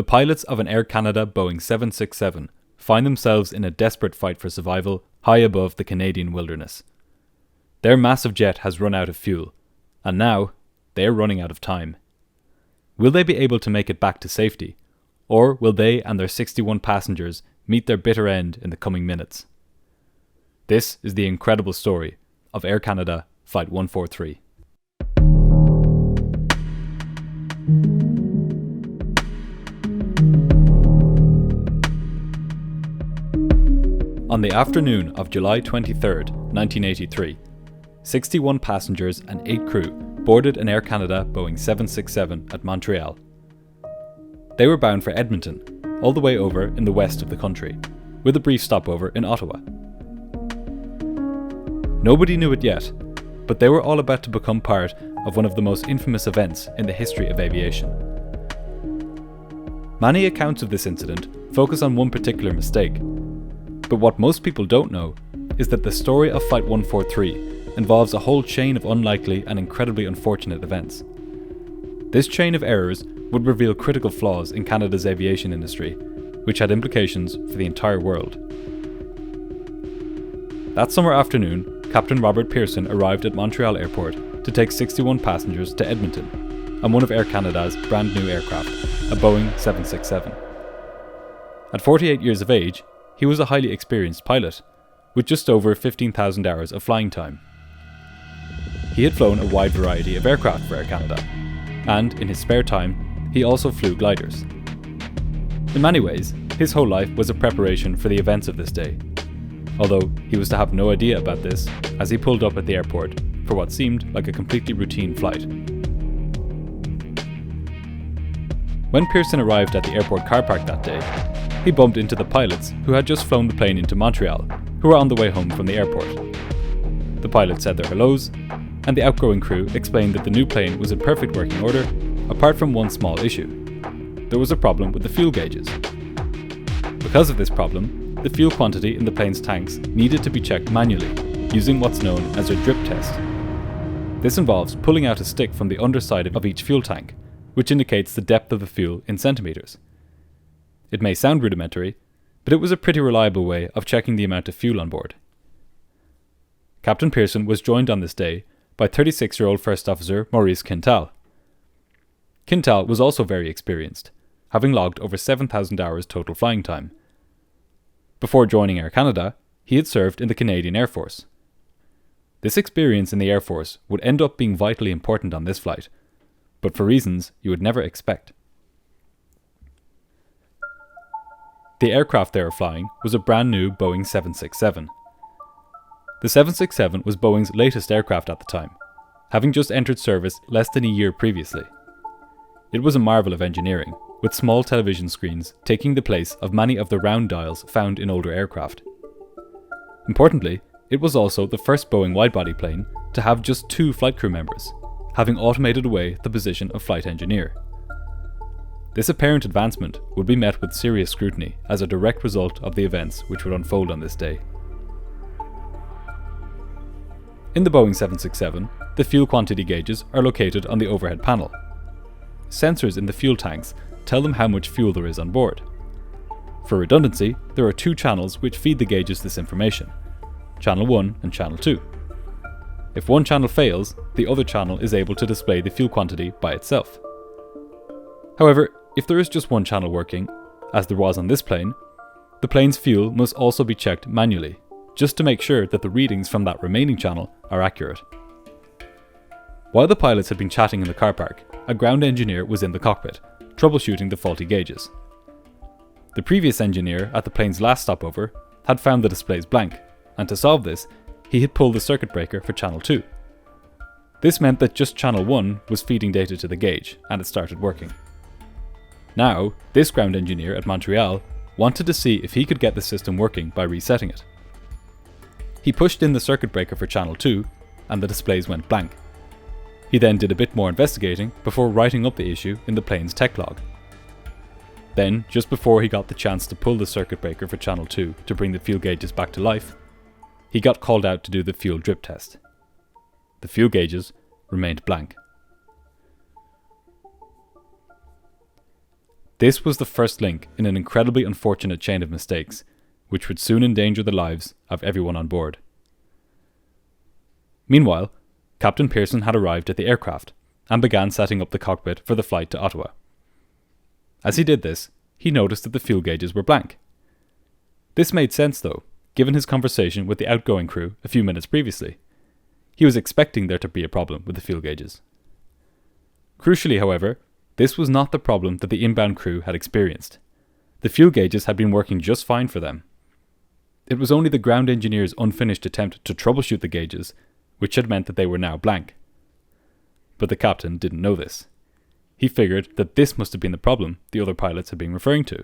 the pilots of an Air Canada Boeing 767 find themselves in a desperate fight for survival high above the Canadian wilderness. Their massive jet has run out of fuel, and now they are running out of time. Will they be able to make it back to safety, or will they and their 61 passengers meet their bitter end in the coming minutes? This is the incredible story of Air Canada Flight 143. On the afternoon of July 23rd, 1983, 61 passengers and 8 crew boarded an Air Canada Boeing 767 at Montreal. They were bound for Edmonton, all the way over in the west of the country, with a brief stopover in Ottawa. Nobody knew it yet, but they were all about to become part of one of the most infamous events in the history of aviation. Many accounts of this incident focus on one particular mistake, but what most people don't know is that the story of Flight 143 involves a whole chain of unlikely and incredibly unfortunate events. This chain of errors would reveal critical flaws in Canada's aviation industry, which had implications for the entire world. That summer afternoon, Captain Robert Pearson arrived at Montreal Airport to take 61 passengers to Edmonton on one of Air Canada's brand new aircraft, a Boeing 767. At 48 years of age, he was a highly experienced pilot, with just over 15,000 hours of flying time. He had flown a wide variety of aircraft for Air Canada, and in his spare time, he also flew gliders. In many ways, his whole life was a preparation for the events of this day, although he was to have no idea about this as he pulled up at the airport for what seemed like a completely routine flight. When Pearson arrived at the airport car park that day, he bumped into the pilots who had just flown the plane into Montreal, who were on the way home from the airport. The pilots said their hellos, and the outgoing crew explained that the new plane was in perfect working order, apart from one small issue. There was a problem with the fuel gauges. Because of this problem, the fuel quantity in the plane's tanks needed to be checked manually, using what's known as a drip test. This involves pulling out a stick from the underside of each fuel tank, which indicates the depth of the fuel in centimeters. It may sound rudimentary, but it was a pretty reliable way of checking the amount of fuel on board. Captain Pearson was joined on this day by 36-year-old First Officer Maurice Quintal. Quintal was also very experienced, having logged over 7,000 hours total flying time. Before joining Air Canada, he had served in the Canadian Air Force. This experience in the Air Force would end up being vitally important on this flight, but for reasons you would never expect. The aircraft they were flying was a brand new Boeing 767. The 767 was Boeing's latest aircraft at the time, having just entered service less than a year previously. It was a marvel of engineering, with small television screens taking the place of many of the round dials found in older aircraft. Importantly, it was also the first Boeing widebody plane to have just 2 flight crew members, having automated away the position of flight engineer. This apparent advancement would be met with serious scrutiny as a direct result of the events which would unfold on this day. In the Boeing 767, the fuel quantity gauges are located on the overhead panel. Sensors in the fuel tanks tell them how much fuel there is on board. For redundancy, there are 2 channels which feed the gauges this information, Channel 1 and Channel 2. If one channel fails, the other channel is able to display the fuel quantity by itself. However, if there is just one channel working, as there was on this plane, the plane's fuel must also be checked manually, just to make sure that the readings from that remaining channel are accurate. While the pilots had been chatting in the car park, a ground engineer was in the cockpit, troubleshooting the faulty gauges. The previous engineer at the plane's last stopover had found the displays blank, and to solve this, he had pulled the circuit breaker for Channel 2. This meant that just Channel 1 was feeding data to the gauge, and it started working. Now, this ground engineer at Montreal wanted to see if he could get the system working by resetting it. He pushed in the circuit breaker for Channel 2, and the displays went blank. He then did a bit more investigating before writing up the issue in the plane's tech log. Then, just before he got the chance to pull the circuit breaker for Channel 2 to bring the fuel gauges back to life, he got called out to do the fuel drip test. The fuel gauges remained blank. This was the first link in an incredibly unfortunate chain of mistakes, which would soon endanger the lives of everyone on board. Meanwhile, Captain Pearson had arrived at the aircraft and began setting up the cockpit for the flight to Ottawa. As he did this, he noticed that the fuel gauges were blank. This made sense though, given his conversation with the outgoing crew a few minutes previously. He was expecting there to be a problem with the fuel gauges. Crucially, however, this was not the problem that the inbound crew had experienced. The fuel gauges had been working just fine for them. It was only the ground engineer's unfinished attempt to troubleshoot the gauges which had meant that they were now blank. But the captain didn't know this. He figured that this must have been the problem the other pilots had been referring to.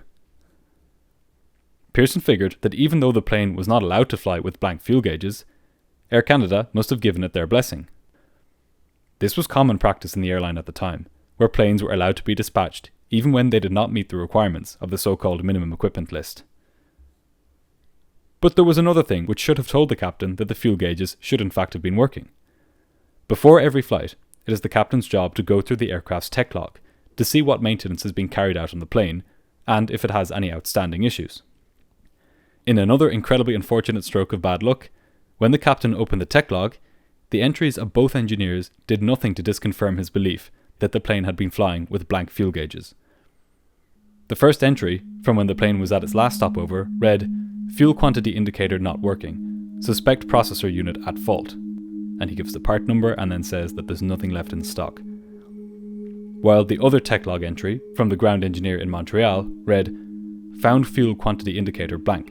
Pearson figured that even though the plane was not allowed to fly with blank fuel gauges, Air Canada must have given it their blessing. This was common practice in the airline at the time, where planes were allowed to be dispatched even when they did not meet the requirements of the so-called minimum equipment list. But there was another thing which should have told the captain that the fuel gauges should in fact have been working. Before every flight, it is the captain's job to go through the aircraft's tech log to see what maintenance has been carried out on the plane and if it has any outstanding issues. In another incredibly unfortunate stroke of bad luck, when the captain opened the tech log, the entries of both engineers did nothing to disconfirm his belief that the plane had been flying with blank fuel gauges. The first entry, from when the plane was at its last stopover, read, "Fuel quantity indicator not working. Suspect processor unit at fault." And he gives the part number and then says that there's nothing left in stock. While the other tech log entry, from the ground engineer in Montreal, read, "Found fuel quantity indicator blank."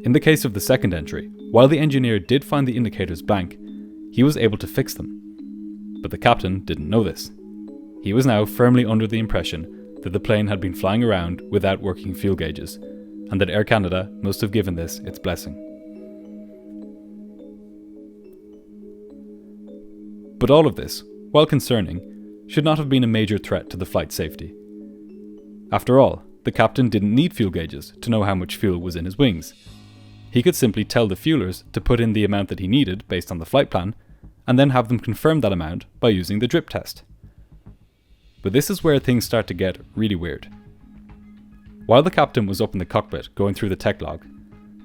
In the case of the second entry, while the engineer did find the indicators blank, he was able to fix them. But the captain didn't know this. He was now firmly under the impression that the plane had been flying around without working fuel gauges, and that Air Canada must have given this its blessing. But all of this, while concerning, should not have been a major threat to the flight safety. After all, the captain didn't need fuel gauges to know how much fuel was in his wings. He could simply tell the fuelers to put in the amount that he needed based on the flight plan, and then have them confirm that amount by using the drip test. But this is where things start to get really weird. While the captain was up in the cockpit going through the tech log,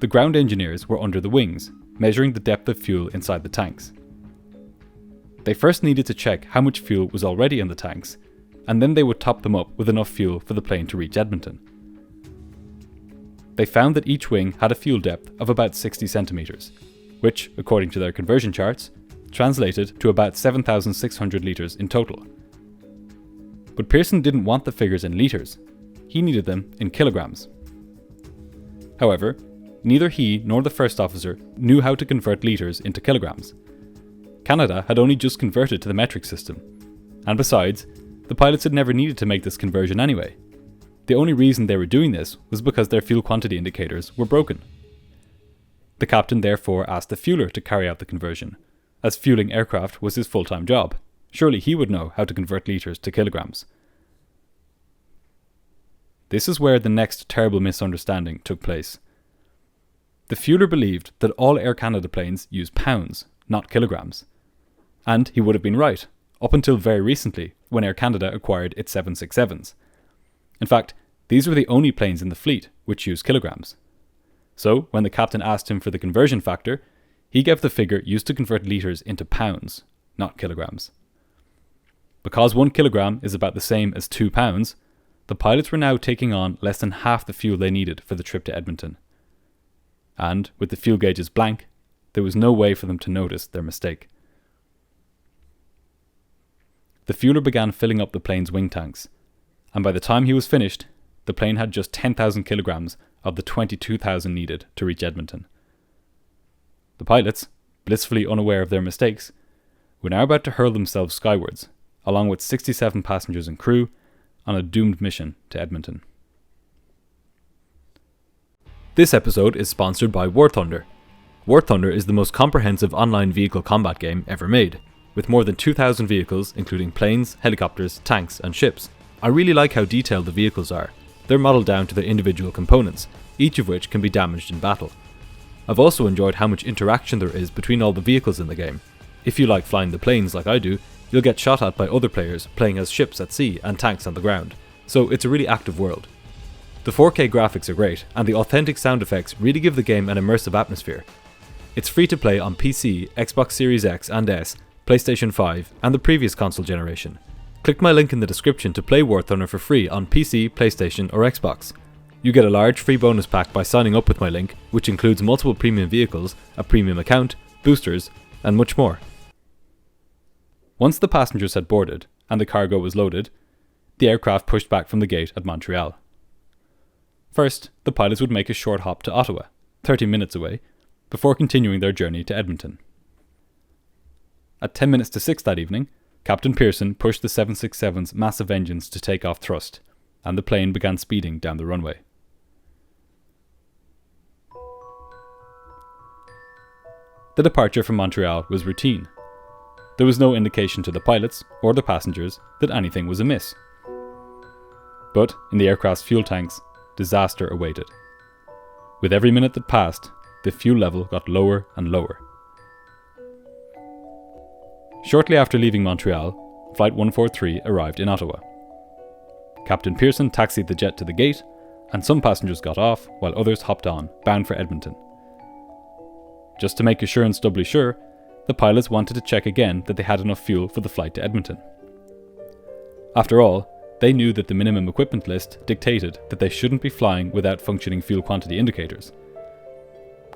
the ground engineers were under the wings, measuring the depth of fuel inside the tanks. They first needed to check how much fuel was already in the tanks, and then they would top them up with enough fuel for the plane to reach Edmonton. They found that each wing had a fuel depth of about 60 centimeters, which, according to their conversion charts, translated to about 7,600 litres in total. But Pearson didn't want the figures in litres, he needed them in kilograms. However, neither he nor the first officer knew how to convert litres into kilograms. Canada had only just converted to the metric system, and besides, the pilots had never needed to make this conversion anyway. The only reason they were doing this was because their fuel quantity indicators were broken. The captain therefore asked the fueler to carry out the conversion, as fueling aircraft was his full-time job. Surely he would know how to convert litres to kilograms. This is where the next terrible misunderstanding took place. The fueler believed that all Air Canada planes use pounds, not kilograms. And he would have been right, up until very recently, when Air Canada acquired its 767s. In fact, these were the only planes in the fleet which used kilograms. So, when the captain asked him for the conversion factor, he gave the figure used to convert litres into pounds, not kilograms. Because 1 kilogram is about the same as 2 pounds, the pilots were now taking on less than half the fuel they needed for the trip to Edmonton. And, with the fuel gauges blank, there was no way for them to notice their mistake. The fueler began filling up the plane's wing tanks, and by the time he was finished, the plane had just 10,000 kilograms of the 22,000 needed to reach Edmonton. The pilots, blissfully unaware of their mistakes, were now about to hurl themselves skywards, along with 67 passengers and crew, on a doomed mission to Edmonton. This episode is sponsored by War Thunder. War Thunder is the most comprehensive online vehicle combat game ever made, with more than 2,000 vehicles including planes, helicopters, tanks and ships. I really like how detailed the vehicles are. They're modelled down to their individual components, each of which can be damaged in battle. I've also enjoyed how much interaction there is between all the vehicles in the game. If you like flying the planes like I do, you'll get shot at by other players playing as ships at sea and tanks on the ground, so it's a really active world. The 4K graphics are great, and the authentic sound effects really give the game an immersive atmosphere. It's free to play on PC, Xbox Series X and S, PlayStation 5, and the previous console generation. Click my link in the description to play War Thunder for free on PC, PlayStation or Xbox. You get a large free bonus pack by signing up with my link, which includes multiple premium vehicles, a premium account, boosters, and much more. Once the passengers had boarded and the cargo was loaded, the aircraft pushed back from the gate at Montreal. First, the pilots would make a short hop to Ottawa, 30 minutes away, before continuing their journey to Edmonton. At 10 minutes to 6 that evening, Captain Pearson pushed the 767's massive engines to take off thrust, and the plane began speeding down the runway. The departure from Montreal was routine. There was no indication to the pilots or the passengers that anything was amiss. But in the aircraft's fuel tanks, disaster awaited. With every minute that passed, the fuel level got lower and lower. Shortly after leaving Montreal, Flight 143 arrived in Ottawa. Captain Pearson taxied the jet to the gate, and some passengers got off while others hopped on, bound for Edmonton. Just to make assurance doubly sure, the pilots wanted to check again that they had enough fuel for the flight to Edmonton. After all, they knew that the minimum equipment list dictated that they shouldn't be flying without functioning fuel quantity indicators.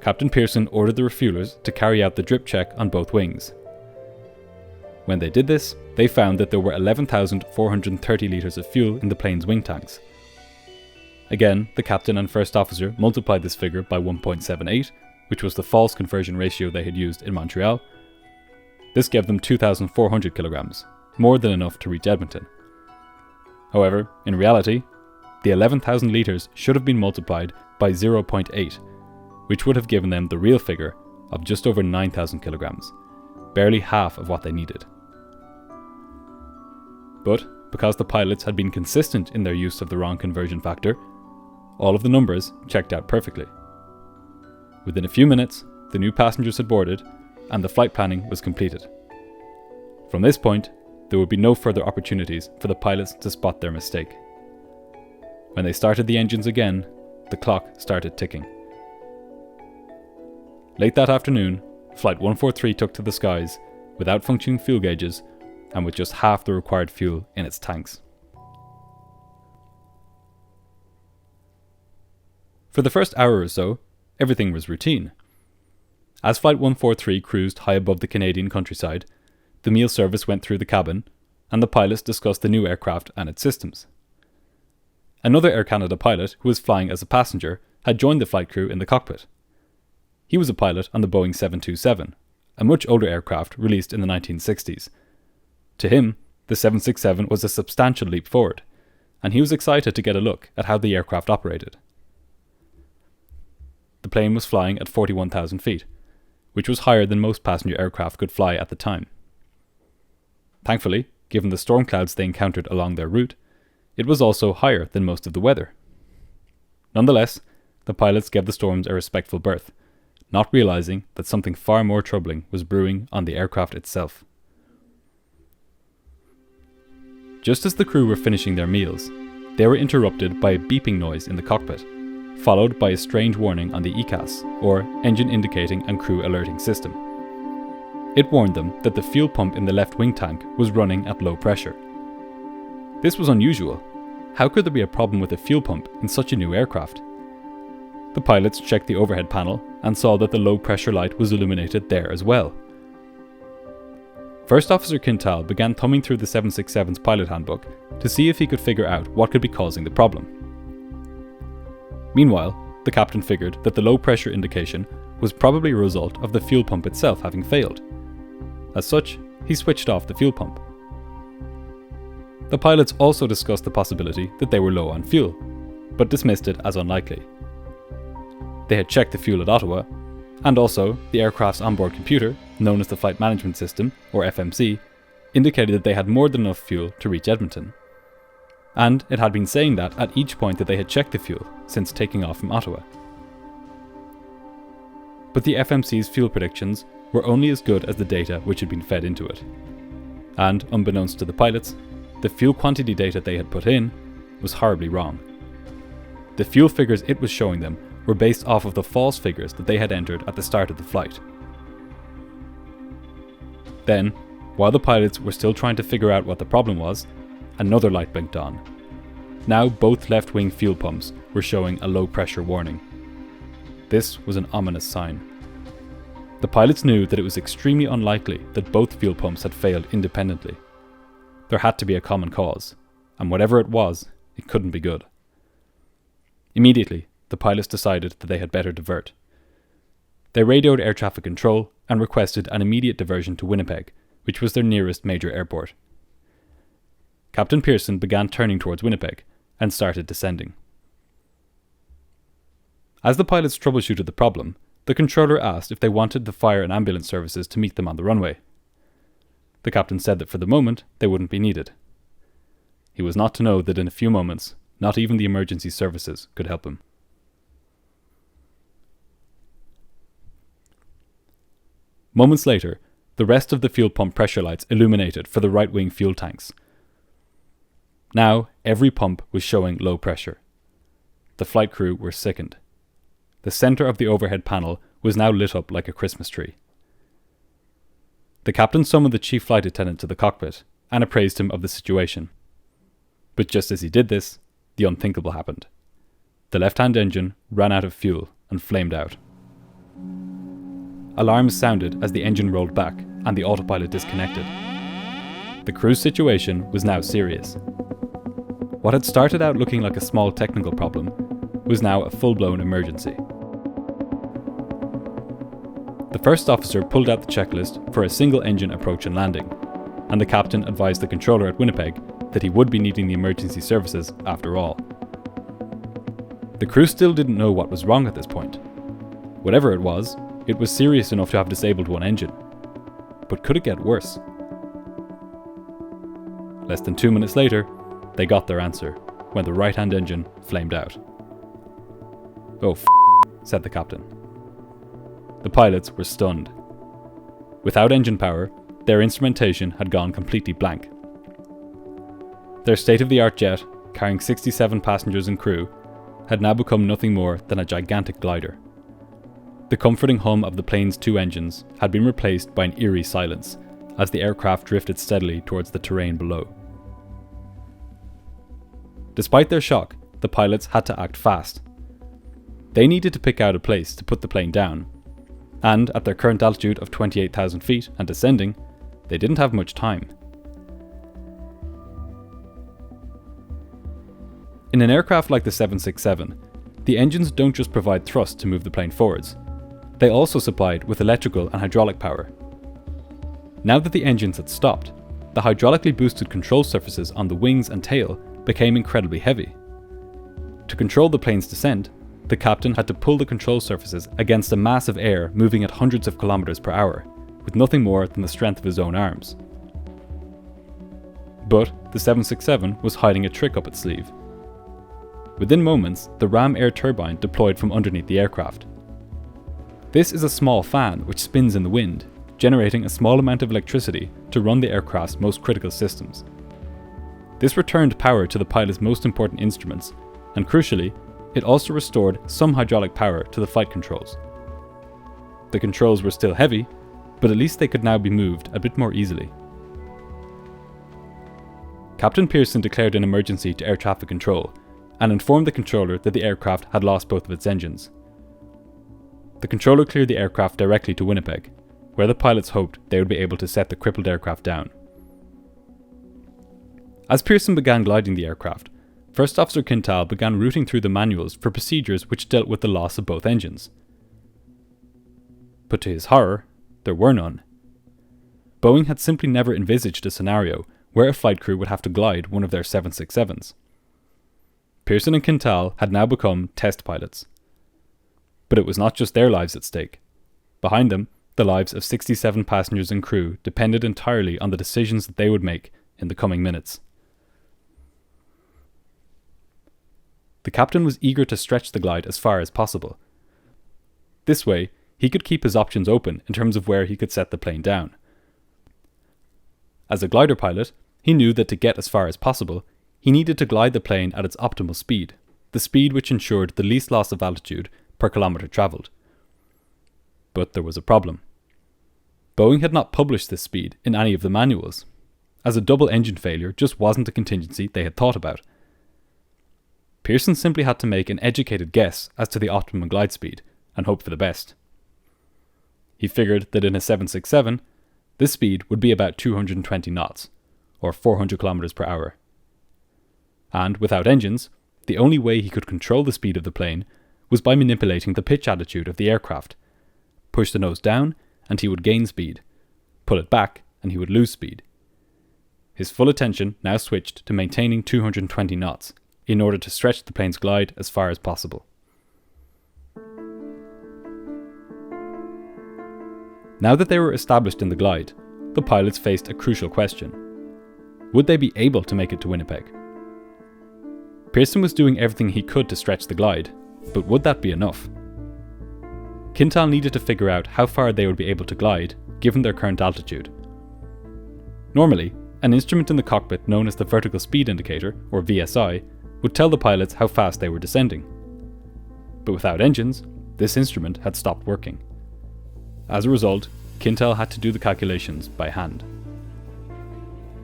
Captain Pearson ordered the refuelers to carry out the drip check on both wings. When they did this, they found that there were 11,430 litres of fuel in the plane's wing tanks. Again, the captain and first officer multiplied this figure by 1.78, which was the false conversion ratio they had used in Montreal. This gave them 2,400 kilograms, more than enough to reach Edmonton. However, in reality, the 11,000 litres should have been multiplied by 0.8, which would have given them the real figure of just over 9,000 kilograms, barely half of what they needed. But because the pilots had been consistent in their use of the wrong conversion factor, all of the numbers checked out perfectly. Within a few minutes, the new passengers had boarded, and the flight planning was completed. From this point, there would be no further opportunities for the pilots to spot their mistake. When they started the engines again, the clock started ticking. Late that afternoon, Flight 143 took to the skies without functioning fuel gauges and with just half the required fuel in its tanks. For the first hour or so, everything was routine. As Flight 143 cruised high above the Canadian countryside, the meal service went through the cabin, and the pilots discussed the new aircraft and its systems. Another Air Canada pilot who was flying as a passenger had joined the flight crew in the cockpit. He was a pilot on the Boeing 727, a much older aircraft released in the 1960s. To him, the 767 was a substantial leap forward, and he was excited to get a look at how the aircraft operated. The plane was flying at 41,000 feet, which was higher than most passenger aircraft could fly at the time. Thankfully, given the storm clouds they encountered along their route, it was also higher than most of the weather. Nonetheless, the pilots gave the storms a respectful berth, not realizing that something far more troubling was brewing on the aircraft itself. Just as the crew were finishing their meals, they were interrupted by a beeping noise in the cockpit, followed by a strange warning on the ECAS, or Engine Indicating and Crew Alerting System. It warned them that the fuel pump in the left wing tank was running at low pressure. This was unusual. How could there be a problem with a fuel pump in such a new aircraft? The pilots checked the overhead panel and saw that the low pressure light was illuminated there as well. First Officer Quintal began thumbing through the 767's pilot handbook to see if he could figure out what could be causing the problem. Meanwhile, the captain figured that the low pressure indication was probably a result of the fuel pump itself having failed. As such, he switched off the fuel pump. The pilots also discussed the possibility that they were low on fuel, but dismissed it as unlikely. They had checked the fuel at Ottawa, and also the aircraft's onboard computer, known as the Flight Management System, or FMC, indicated that they had more than enough fuel to reach Edmonton. And it had been saying that at each point that they had checked the fuel since taking off from Ottawa. But the FMC's fuel predictions were only as good as the data which had been fed into it. And, unbeknownst to the pilots, the fuel quantity data they had put in was horribly wrong. The fuel figures it was showing them were based off of the false figures that they had entered at the start of the flight. Then, while the pilots were still trying to figure out what the problem was, another light blinked on. Now both left-wing fuel pumps were showing a low pressure warning. This was an ominous sign. The pilots knew that it was extremely unlikely that both fuel pumps had failed independently. There had to be a common cause, and whatever it was, it couldn't be good. Immediately, the pilots decided that they had better divert. They radioed air traffic control and requested an immediate diversion to Winnipeg, which was their nearest major airport. Captain Pearson began turning towards Winnipeg and started descending. As the pilots troubleshooted the problem, the controller asked if they wanted the fire and ambulance services to meet them on the runway. The captain said that for the moment they wouldn't be needed. He was not to know that in a few moments, not even the emergency services could help him. Moments later, the rest of the fuel pump pressure lights illuminated for the right-wing fuel tanks. Now, every pump was showing low pressure. The flight crew were sickened. The centre of the overhead panel was now lit up like a Christmas tree. The captain summoned the chief flight attendant to the cockpit and appraised him of the situation. But just as he did this, the unthinkable happened. The left-hand engine ran out of fuel and flamed out. Alarms sounded as the engine rolled back and the autopilot disconnected. The crew's situation was now serious. What had started out looking like a small technical problem was now a full-blown emergency. The first officer pulled out the checklist for a single-engine approach and landing, and the captain advised the controller at Winnipeg that he would be needing the emergency services after all. The crew still didn't know what was wrong at this point. Whatever it was serious enough to have disabled one engine. But could it get worse? Less than 2 minutes later, they got their answer, when the right-hand engine flamed out. "Oh said the captain. The pilots were stunned. Without engine power, their instrumentation had gone completely blank. Their state-of-the-art jet, carrying 67 passengers and crew, had now become nothing more than a gigantic glider. The comforting hum of the plane's two engines had been replaced by an eerie silence as the aircraft drifted steadily towards the terrain below. Despite their shock, the pilots had to act fast. They needed to pick out a place to put the plane down, and at their current altitude of 28,000 feet and descending, they didn't have much time. In an aircraft like the 767, the engines don't just provide thrust to move the plane forwards. They also supplied with electrical and hydraulic power. Now that the engines had stopped, the hydraulically boosted control surfaces on the wings and tail became incredibly heavy. To control the plane's descent, the captain had to pull the control surfaces against a mass of air moving at hundreds of kilometers per hour, with nothing more than the strength of his own arms. But the 767 was hiding a trick up its sleeve. Within moments, the ram air turbine deployed from underneath the aircraft. This is a small fan which spins in the wind, generating a small amount of electricity to run the aircraft's most critical systems. This returned power to the pilot's most important instruments, and crucially, it also restored some hydraulic power to the flight controls. The controls were still heavy, but at least they could now be moved a bit more easily. Captain Pearson declared an emergency to air traffic control and informed the controller that the aircraft had lost both of its engines. The controller cleared the aircraft directly to Winnipeg, where the pilots hoped they would be able to set the crippled aircraft down. As Pearson began gliding the aircraft, First Officer Quintal began rooting through the manuals for procedures which dealt with the loss of both engines. But to his horror, there were none. Boeing had simply never envisaged a scenario where a flight crew would have to glide one of their 767s. Pearson and Quintal had now become test pilots. But it was not just their lives at stake. Behind them, the lives of 67 passengers and crew depended entirely on the decisions that they would make in the coming minutes. The captain was eager to stretch the glide as far as possible. This way, he could keep his options open in terms of where he could set the plane down. As a glider pilot, he knew that to get as far as possible, he needed to glide the plane at its optimal speed, the speed which ensured the least loss of altitude per kilometre travelled. But there was a problem. Boeing had not published this speed in any of the manuals, as a double engine failure just wasn't a contingency they had thought about. Pearson simply had to make an educated guess as to the optimum glide speed and hope for the best. He figured that in a 767, this speed would be about 220 knots, or 400 kilometers per hour. And without engines, the only way he could control the speed of the plane was by manipulating the pitch attitude of the aircraft. Push the nose down and he would gain speed, pull it back and he would lose speed. His full attention now switched to maintaining 220 knots in order to stretch the plane's glide as far as possible. Now that they were established in the glide, the pilots faced a crucial question. Would they be able to make it to Winnipeg? Pearson was doing everything he could to stretch the glide, but would that be enough? Quintal needed to figure out how far they would be able to glide, given their current altitude. Normally, an instrument in the cockpit known as the vertical speed indicator, or VSI, would tell the pilots how fast they were descending. But without engines, this instrument had stopped working. As a result, Quintal had to do the calculations by hand.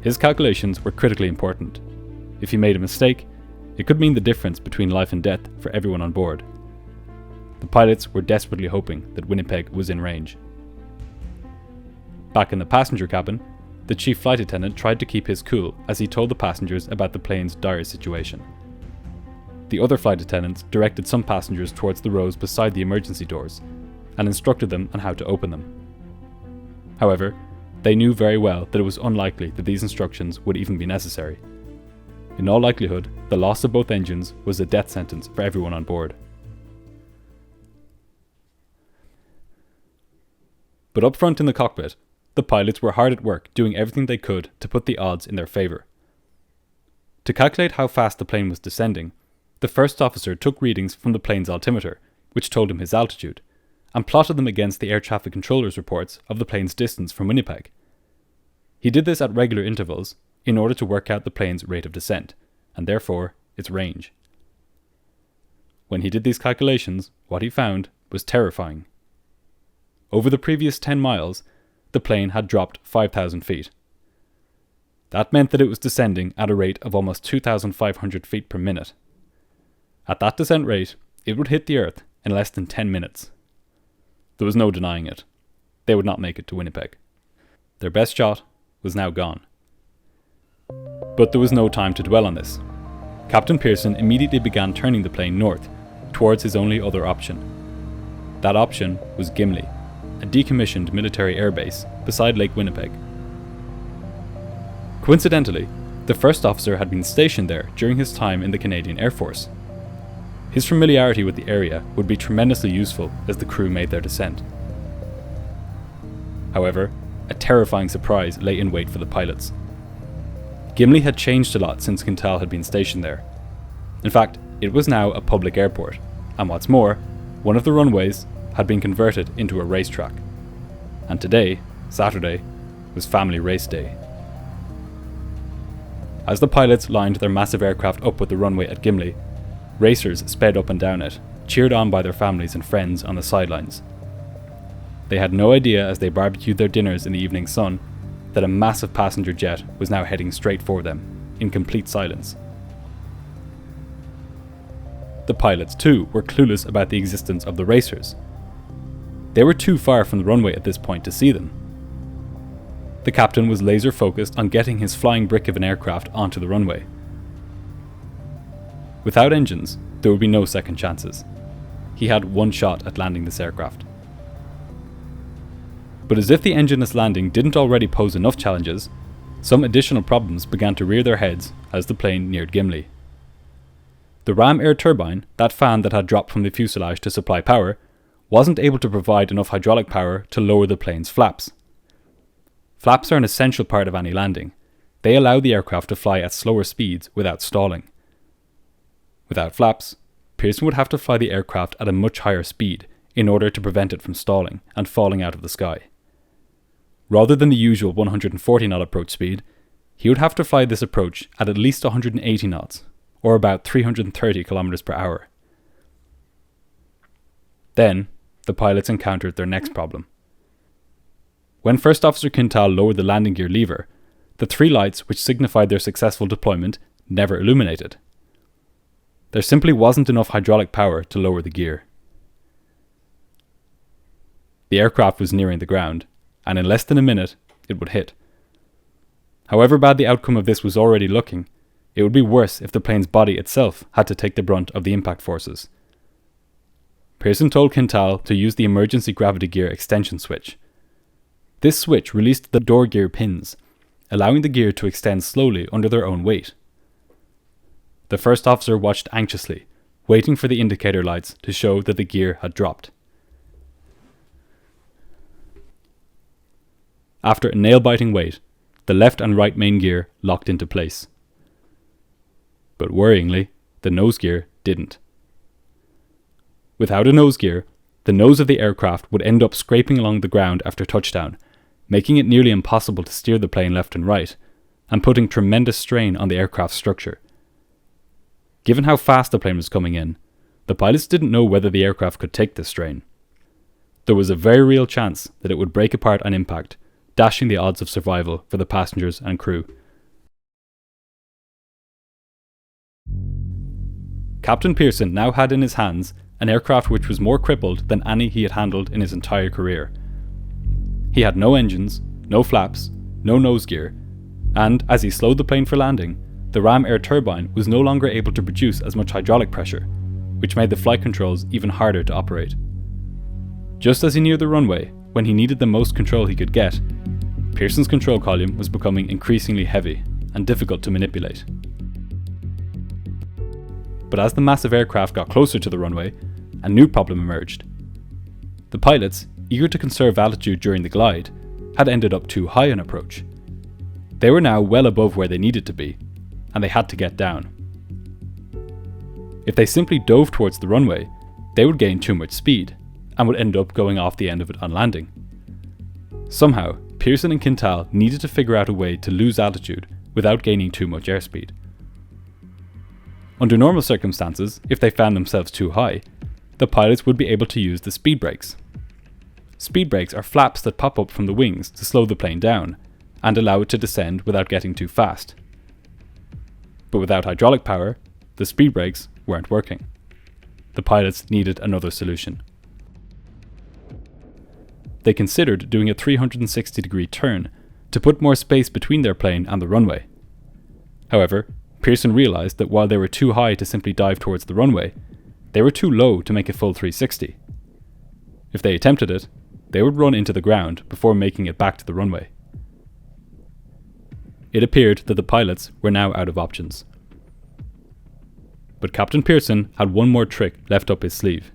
His calculations were critically important. If he made a mistake, it could mean the difference between life and death for everyone on board. The pilots were desperately hoping that Winnipeg was in range. Back in the passenger cabin, the chief flight attendant tried to keep his cool as he told the passengers about the plane's dire situation. The other flight attendants directed some passengers towards the rows beside the emergency doors and instructed them on how to open them. However, they knew very well that it was unlikely that these instructions would even be necessary. In all likelihood, the loss of both engines was a death sentence for everyone on board. But up front in the cockpit, the pilots were hard at work doing everything they could to put the odds in their favour. To calculate how fast the plane was descending, the first officer took readings from the plane's altimeter, which told him his altitude, and plotted them against the air traffic controller's reports of the plane's distance from Winnipeg. He did this at regular intervals in order to work out the plane's rate of descent, and therefore its range. When he did these calculations, what he found was terrifying. Over the previous 10 miles, the plane had dropped 5,000 feet. That meant that it was descending at a rate of almost 2,500 feet per minute. At that descent rate, it would hit the Earth in less than 10 minutes. There was no denying it. They would not make it to Winnipeg. Their best shot was now gone. But there was no time to dwell on this. Captain Pearson immediately began turning the plane north, towards his only other option. That option was Gimli, a decommissioned military airbase beside Lake Winnipeg. Coincidentally, the first officer had been stationed there during his time in the Canadian Air Force. His familiarity with the area would be tremendously useful as the crew made their descent. However, a terrifying surprise lay in wait for the pilots. Gimli had changed a lot since Quintal had been stationed there. In fact, it was now a public airport, and what's more, one of the runways had been converted into a racetrack. And today, Saturday, was family race day. As the pilots lined their massive aircraft up with the runway at Gimli, racers sped up and down it, cheered on by their families and friends on the sidelines. They had no idea as they barbecued their dinners in the evening sun that a massive passenger jet was now heading straight for them, in complete silence. The pilots, too, were clueless about the existence of the racers. They were too far from the runway at this point to see them. The captain was laser focused on getting his flying brick of an aircraft onto the runway. Without engines, there would be no second chances. He had one shot at landing this aircraft. But as if the engineless landing didn't already pose enough challenges, some additional problems began to rear their heads as the plane neared Gimli. The ram air turbine, that fan that had dropped from the fuselage to supply power, wasn't able to provide enough hydraulic power to lower the plane's flaps. Flaps are an essential part of any landing. They allow the aircraft to fly at slower speeds without stalling. Without flaps, Pearson would have to fly the aircraft at a much higher speed in order to prevent it from stalling and falling out of the sky. rather than the usual 140 knot approach speed, he would have to fly this approach at least 180 knots, or about 330 kilometers per hour. Then, the pilots encountered their next problem. When First Officer Quintal lowered the landing gear lever, the three lights which signified their successful deployment never illuminated. There simply wasn't enough hydraulic power to lower the gear. The aircraft was nearing the ground, and in less than a minute, it would hit. However bad the outcome of this was already looking, it would be worse if the plane's body itself had to take the brunt of the impact forces. Pearson told Quintal to use the emergency gravity gear extension switch. This switch released the door gear pins, allowing the gear to extend slowly under their own weight. The first officer watched anxiously, waiting for the indicator lights to show that the gear had dropped. After a nail-biting wait, the left and right main gear locked into place. But worryingly, the nose gear didn't. Without a nose gear, the nose of the aircraft would end up scraping along the ground after touchdown, making it nearly impossible to steer the plane left and right, and putting tremendous strain on the aircraft's structure. Given how fast the plane was coming in, the pilots didn't know whether the aircraft could take this strain. There was a very real chance that it would break apart on impact, dashing the odds of survival for the passengers and crew. Captain Pearson now had in his hands an aircraft which was more crippled than any he had handled in his entire career. He had no engines, no flaps, no nose gear, and as he slowed the plane for landing, the ram air turbine was no longer able to produce as much hydraulic pressure, which made the flight controls even harder to operate. Just as he neared the runway, when he needed the most control he could get, Pearson's control column was becoming increasingly heavy and difficult to manipulate. But as the massive aircraft got closer to the runway, a new problem emerged. The pilots, eager to conserve altitude during the glide, had ended up too high on approach. They were now well above where they needed to be, and they had to get down. If they simply dove towards the runway, they would gain too much speed, and would end up going off the end of it on landing. Somehow, Pearson and Quintal needed to figure out a way to lose altitude without gaining too much airspeed. Under normal circumstances, if they found themselves too high, the pilots would be able to use the speed brakes. Speed brakes are flaps that pop up from the wings to slow the plane down, and allow it to descend without getting too fast. But without hydraulic power, the speed brakes weren't working. The pilots needed another solution. They considered doing a 360-degree turn to put more space between their plane and the runway. However, Pearson realized that while they were too high to simply dive towards the runway, they were too low to make a full 360. If they attempted it, they would run into the ground before making it back to the runway. It appeared that the pilots were now out of options. But Captain Pearson had one more trick left up his sleeve.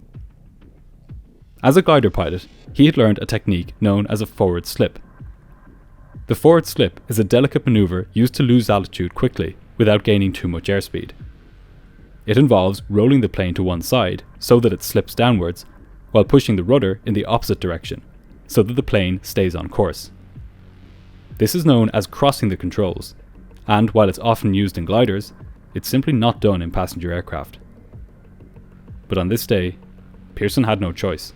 As a glider pilot, he had learned a technique known as a forward slip. The forward slip is a delicate maneuver used to lose altitude quickly without gaining too much airspeed. It involves rolling the plane to one side so that it slips downwards, while pushing the rudder in the opposite direction, so that the plane stays on course. This is known as crossing the controls, and while it's often used in gliders, it's simply not done in passenger aircraft. But on this day, Pearson had no choice.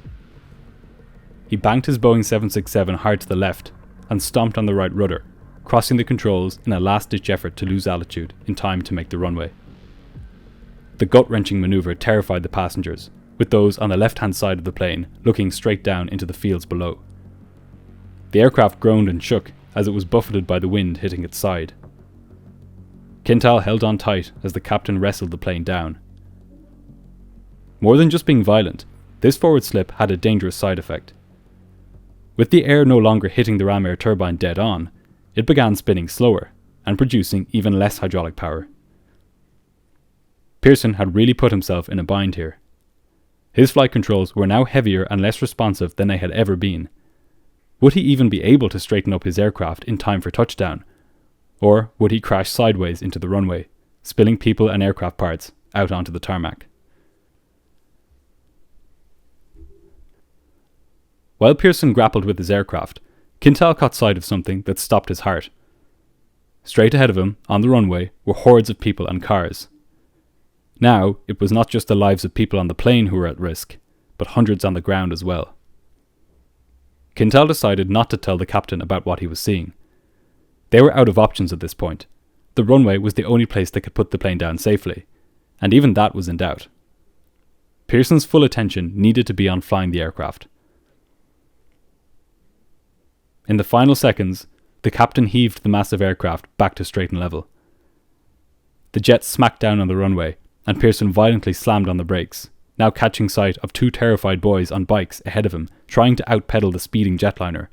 He banked his Boeing 767 hard to the left and stomped on the right rudder, crossing the controls in a last-ditch effort to lose altitude in time to make the runway. The gut-wrenching maneuver terrified the passengers, with those on the left-hand side of the plane looking straight down into the fields below. The aircraft groaned and shook as it was buffeted by the wind hitting its side. Quintal held on tight as the captain wrestled the plane down. More than just being violent, this forward slip had a dangerous side effect. With the air no longer hitting the ram air turbine dead on, it began spinning slower and producing even less hydraulic power. Pearson had really put himself in a bind here. His flight controls were now heavier and less responsive than they had ever been. Would he even be able to straighten up his aircraft in time for touchdown? Or would he crash sideways into the runway, spilling people and aircraft parts out onto the tarmac? While Pearson grappled with his aircraft, Quintal caught sight of something that stopped his heart. Straight ahead of him, on the runway, were hordes of people and cars. Now, it was not just the lives of people on the plane who were at risk, but hundreds on the ground as well. Quintal decided not to tell the captain about what he was seeing. They were out of options at this point. The runway was the only place that could put the plane down safely, and even that was in doubt. Pearson's full attention needed to be on flying the aircraft. In the final seconds, the captain heaved the massive aircraft back to straight and level. The jet smacked down on the runway, and Pearson violently slammed on the brakes, now catching sight of two terrified boys on bikes ahead of him, trying to outpedal the speeding jetliner.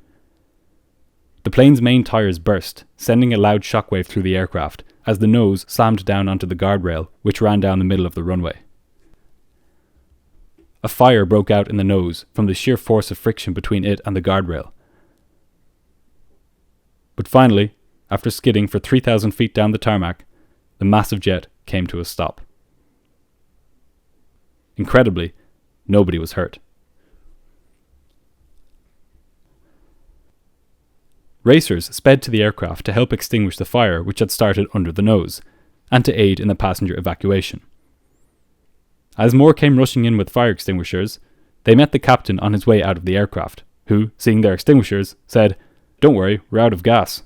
The plane's main tires burst, sending a loud shockwave through the aircraft as the nose slammed down onto the guardrail, which ran down the middle of the runway. A fire broke out in the nose from the sheer force of friction between it and the guardrail. But finally, after skidding for 3,000 feet down the tarmac, the massive jet came to a stop. Incredibly, nobody was hurt. Racers sped to the aircraft to help extinguish the fire which had started under the nose, and to aid in the passenger evacuation. As more came rushing in with fire extinguishers, they met the captain on his way out of the aircraft, who, seeing their extinguishers, said, "Don't worry, we're out of gas."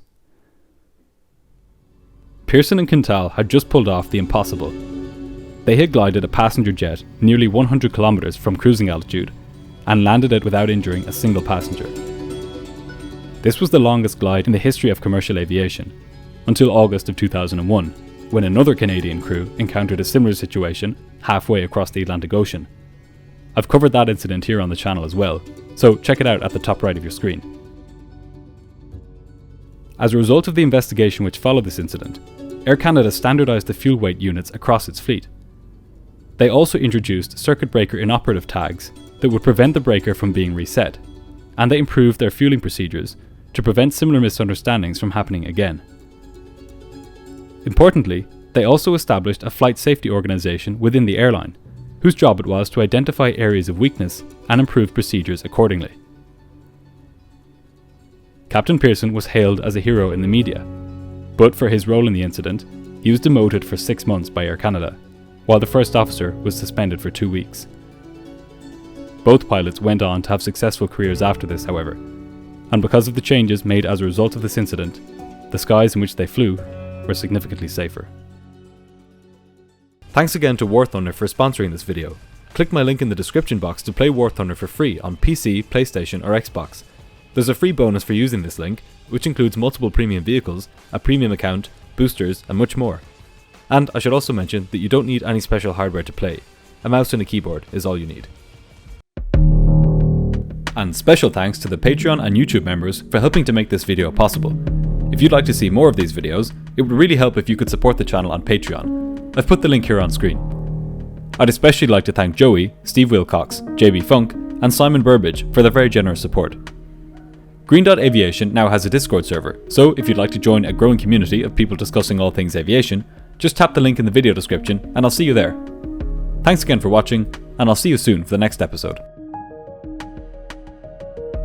Pearson and Quintal had just pulled off the impossible. They had glided a passenger jet nearly 100 kilometers from cruising altitude and landed it without injuring a single passenger. This was the longest glide in the history of commercial aviation, until August of 2001, when another Canadian crew encountered a similar situation halfway across the Atlantic Ocean. I've covered that incident here on the channel as well, so check it out at the top right of your screen. As a result of the investigation which followed this incident, Air Canada standardised the fuel weight units across its fleet. They also introduced circuit breaker inoperative tags that would prevent the breaker from being reset, and they improved their fueling procedures to prevent similar misunderstandings from happening again. Importantly, they also established a flight safety organisation within the airline, whose job it was to identify areas of weakness and improve procedures accordingly. Captain Pearson was hailed as a hero in the media, but for his role in the incident, he was demoted for 6 months by Air Canada, while the first officer was suspended for 2 weeks. Both pilots went on to have successful careers after this, however, and because of the changes made as a result of this incident, the skies in which they flew were significantly safer. Thanks again to War Thunder for sponsoring this video. Click my link in the description box to play War Thunder for free on PC, PlayStation or Xbox. There's a free bonus for using this link, which includes multiple premium vehicles, a premium account, boosters and much more. And I should also mention that you don't need any special hardware to play. A mouse and a keyboard is all you need. And special thanks to the Patreon and YouTube members for helping to make this video possible. If you'd like to see more of these videos, it would really help if you could support the channel on Patreon. I've put the link here on screen. I'd especially like to thank Joey, Steve Wilcox, JB Funk and Simon Burbage for their very generous support. Green Dot Aviation now has a Discord server, so if you'd like to join a growing community of people discussing all things aviation, just tap the link in the video description and I'll see you there. Thanks again for watching, and I'll see you soon for the next episode.